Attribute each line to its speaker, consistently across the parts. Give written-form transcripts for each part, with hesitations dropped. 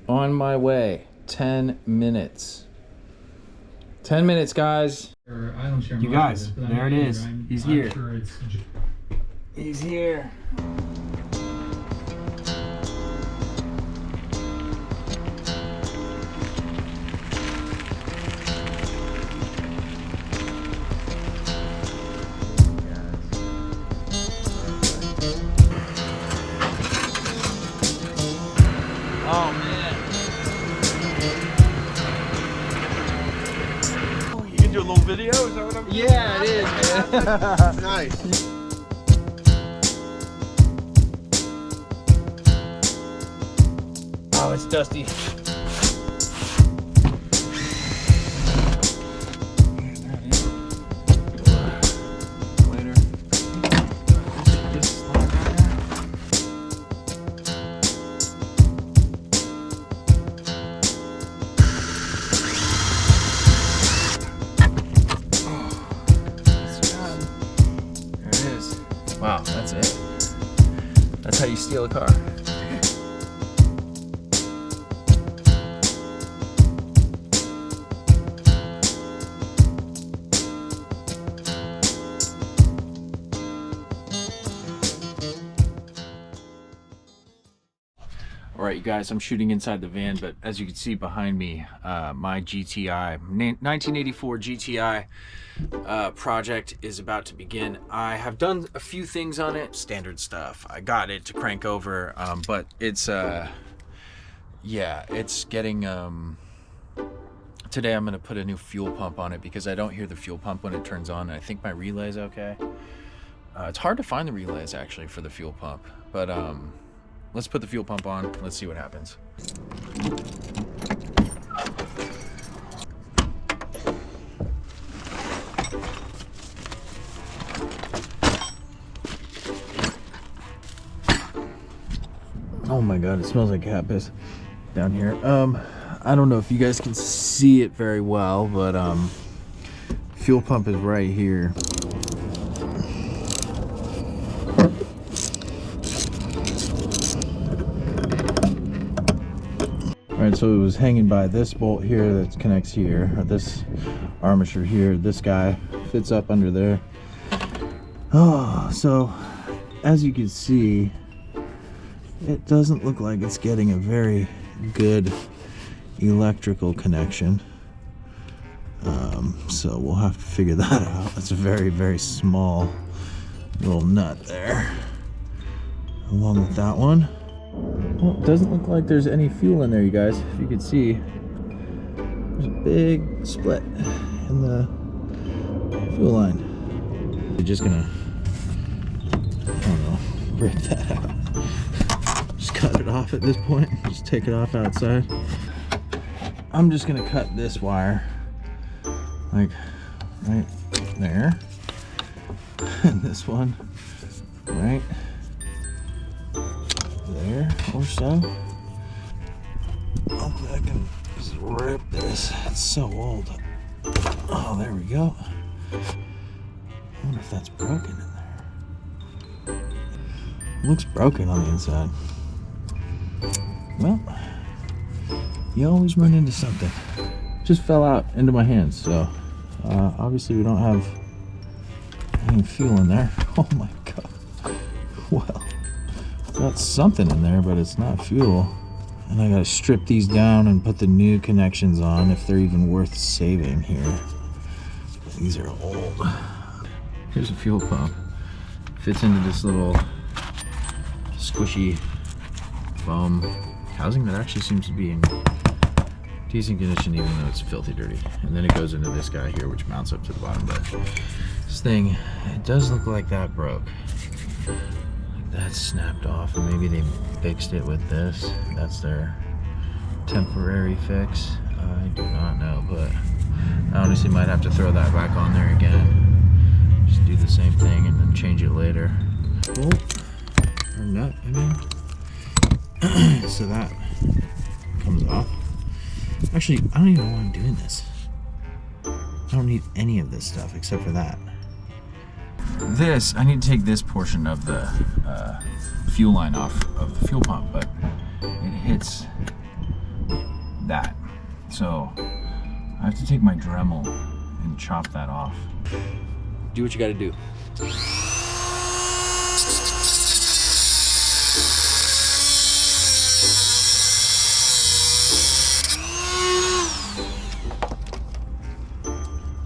Speaker 1: On my way. 10 minutes. 10 minutes, guys. You guys, there it is. He's here. He's here. Oh man.
Speaker 2: You can do a little video, is that what I'm doing?
Speaker 1: Yeah, it is, man.
Speaker 2: Nice.
Speaker 1: Oh, it's dusty. Later. There it is. Wow, that's it. That's how you steal a car. Alright, you guys, I'm shooting inside the van, but as you can see behind me, my GTI, 1984 GTI project is about to begin. I have done a few things on it, standard stuff. I got it to crank over, but it's, yeah, it's getting, today I'm going to put a new fuel pump on it because I don't hear the fuel pump when it turns on. I think my relay's okay. It's hard to find the relays, actually, for the fuel pump, but, let's put the fuel pump on. Let's see what happens. Oh my God, it smells like cat piss down here. I don't know if you guys can see it very well, but fuel pump is right here. Alright, so it was hanging by this bolt here that connects here, or this armature here. This guy fits up under there. Oh, so as you can see, it doesn't look like it's getting a very good electrical connection. So we'll have to figure that out. It's a very, very small little nut there, along with that one. Well, it doesn't look like there's any fuel in there, you guys. If you could see, there's a big split in the fuel line. We're just gonna, I don't know, rip that out. Just cut it off at this point. Just take it off outside. I'm just gonna cut this wire, like right there, and this one right there or so. Hopefully I can just rip this. It's so old. Oh, there we go. I wonder if that's broken in there. It looks broken on the inside. Well, you always run into something. Just fell out into my hands, so obviously we don't have any fuel in there. Oh my God. Well, got something in there, but it's not fuel. And I gotta strip these down and put the new connections on if they're even worth saving here. These are old. Here's a fuel pump. Fits into this little squishy foam housing that actually seems to be in decent condition, even though it's filthy dirty. And then it goes into this guy here, which mounts up to the bottom. But this thing, it does look like that broke. That's snapped off, and maybe they fixed it with this. That's their temporary fix. I do not know, but I honestly might have to throw that back on there again. Just do the same thing and then change it later. Bolt or nut, I mean. So that comes off. Actually, I don't even know why I'm doing this. I don't need any of this stuff except for that. This, I need to take this portion of the fuel line off of the fuel pump, but it hits that. So I have to take my Dremel and chop that off. Do what you gotta do.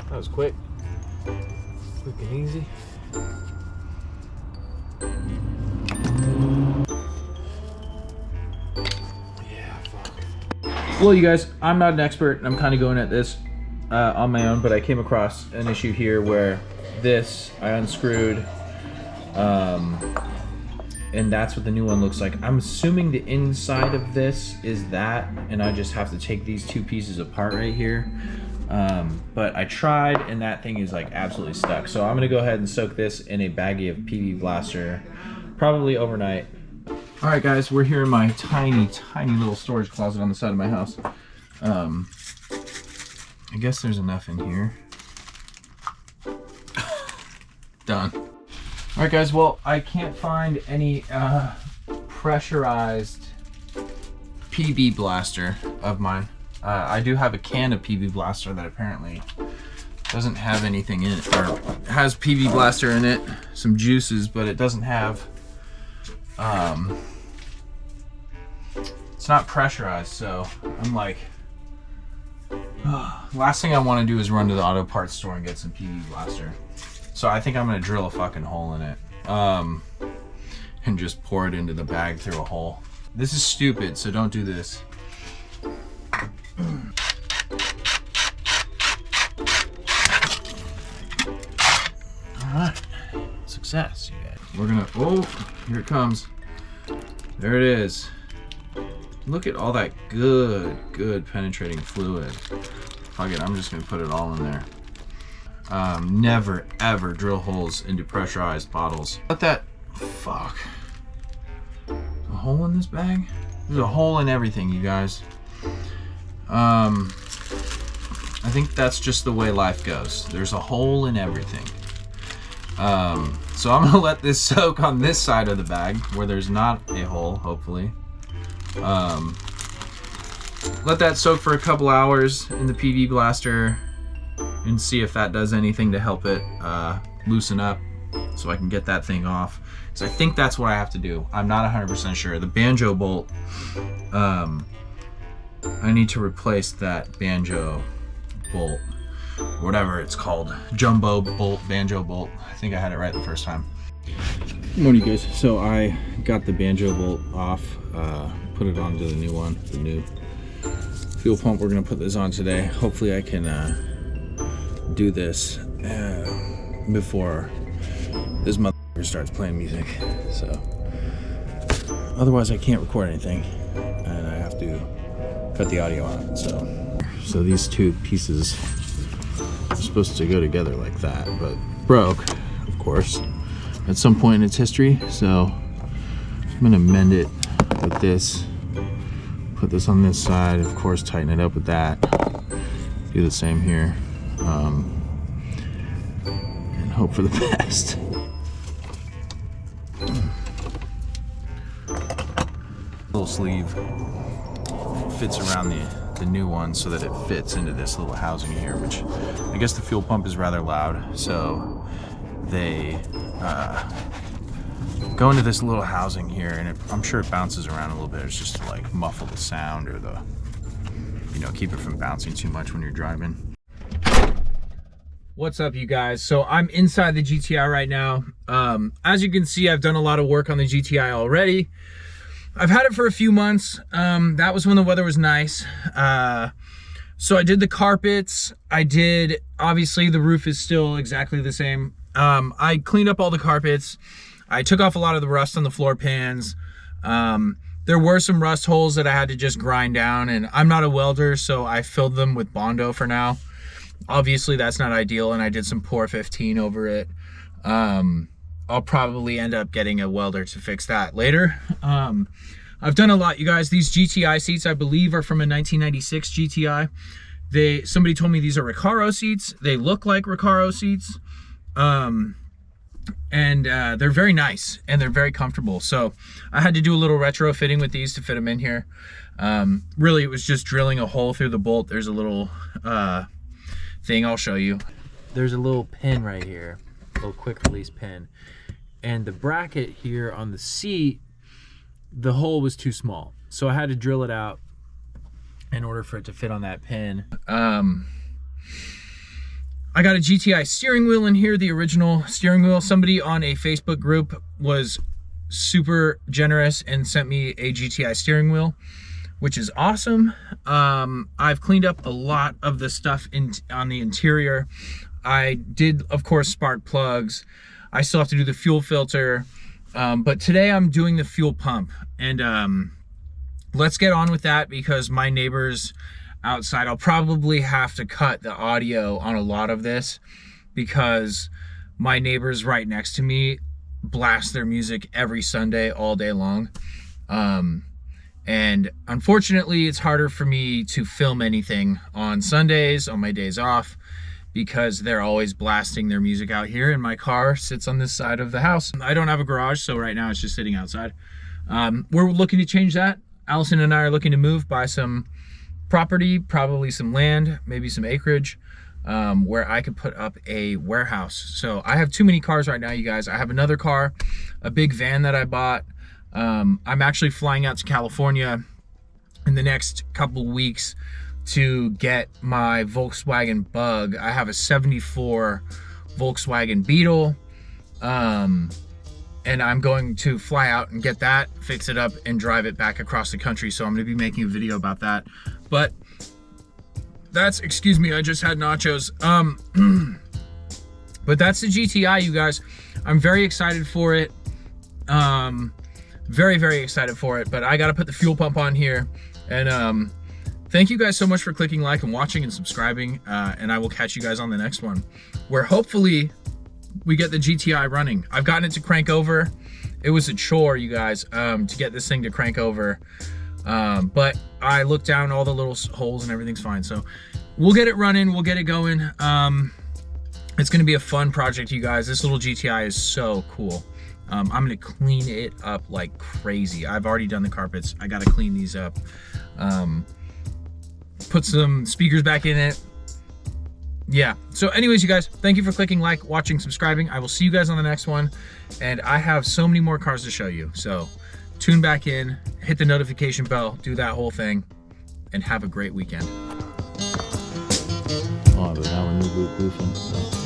Speaker 1: That was quick. Quick and easy. Well, you guys, I'm not an expert, and I'm kind of going at this on my own, but I came across an issue here where this, I unscrewed, and that's what the new one looks like. I'm assuming the inside of this is that, and I just have to take these two pieces apart right here. But I tried, and that thing is like absolutely stuck. So I'm gonna go ahead and soak this in a baggie of PB Blaster, probably overnight. All right, guys, we're here in my tiny, tiny little storage closet on the side of my house. I guess there's enough in here. Done. All right, guys, well, I can't find any pressurized PB Blaster of mine. I do have a can of PB Blaster that apparently doesn't have anything in it, or has PB Blaster in it, some juices, but it doesn't have, it's not pressurized. So I'm like, last thing I want to do is run to the auto parts store and get some PB Blaster. So I think I'm gonna drill a fucking hole in it, and just pour it into the bag through a hole. This is stupid, so don't do this. Alright, success, you guys. We're gonna, oh, here it comes. There it is. Look at all that good penetrating fluid. Fuck it, I'm just gonna put it all in there. Never ever drill holes into pressurized bottles. Let that, fuck. A hole in this bag? There's a hole in everything, you guys. I think that's just the way life goes. There's a hole in everything. So I'm gonna let this soak on this side of the bag where there's not a hole, hopefully. Let that soak for a couple hours in the PB Blaster and see if that does anything to help it loosen up so I can get that thing off. So I think that's what I have to do. I'm not 100% sure. The banjo bolt, I need to replace that banjo bolt, whatever it's called, jumbo bolt, banjo bolt. I think I had it right the first time. Good morning, guys. So I got the banjo bolt off, put it onto the new one, the new fuel pump. We're gonna put this on today. Hopefully I can do this before this motherfucker starts playing music. So otherwise I can't record anything and I have to cut the audio out. So these two pieces are supposed to go together like that, but broke, of course, at some point in its history. So I'm gonna mend it with this, put this on this side, of course, tighten it up with that, do the same here, and hope for the best. Little sleeve fits around the new one so that it fits into this little housing here, which I guess the fuel pump is rather loud, so they go into this little housing here, and I'm sure it bounces around a little bit. It's just to like muffle the sound, or the, you know, keep it from bouncing too much when you're driving. What's up, you guys? So I'm inside the GTI right now. As you can see, I've done a lot of work on the GTI already. I've had it for a few months. That was when the weather was nice. So I did the carpets. Obviously the roof is still exactly the same. I cleaned up all the carpets. I took off a lot of the rust on the floor pans. There were some rust holes that I had to just grind down, and I'm not a welder, so I filled them with Bondo for now. Obviously that's not ideal, and I did some Pour 15 over it. I'll probably end up getting a welder to fix that later. I've done a lot, you guys. These GTI seats, I believe, are from a 1996 GTI. Somebody told me these are Recaro seats. They look like Recaro seats. and they're very nice and they're very comfortable. So I had to do a little retrofitting with these to fit them in here. Really, it was just drilling a hole through the bolt. There's a little thing I'll show you. There's a little pin right here, a little quick release pin, and the bracket here on the seat, the hole was too small, so I had to drill it out in order for it to fit on that pin. I got a GTI steering wheel in here, the original steering wheel. Somebody on a Facebook group was super generous and sent me a GTI steering wheel, which is awesome. I've cleaned up a lot of the stuff on the interior. I did, of course, spark plugs. I still have to do the fuel filter, but today I'm doing the fuel pump, and let's get on with that because my neighbors outside, I'll probably have to cut the audio on a lot of this because my neighbors right next to me blast their music every Sunday all day long. And unfortunately, it's harder for me to film anything on Sundays, on my days off, because they're always blasting their music out here, and my car sits on this side of the house. I don't have a garage, so right now it's just sitting outside. We're looking to change that. Allison and I are looking to move, buy some property, probably some land, maybe some acreage, where I could put up a warehouse. So I have too many cars right now, you guys. I have another car, a big van that I bought. I'm actually flying out to California in the next couple weeks to get my Volkswagen Bug. I have a 74 Volkswagen Beetle, and I'm going to fly out and get that, fix it up, and drive it back across the country. So I'm going to be making a video about that. But that's, excuse me, I just had nachos. But that's the GTI, you guys. I'm very excited for it. Very, very excited for it. But I got to put the fuel pump on here. And thank you guys so much for clicking like and watching and subscribing. And I will catch you guys on the next one, where hopefully we get the GTI running. I've gotten it to crank over. It was a chore, you guys, to get this thing to crank over. But I looked down all the little holes and everything's fine. So we'll get it running. We'll get it going. It's going to be a fun project, you guys. This little GTI is so cool. I'm going to clean it up like crazy. I've already done the carpets. I got to clean these up. Put some speakers back in it. Yeah. So anyways, you guys, thank you for clicking like, watching, subscribing. I will see you guys on the next one. And I have so many more cars to show you. So tune back in, hit the notification bell, do that whole thing, and have a great weekend. Oh, but now we're goofing. So.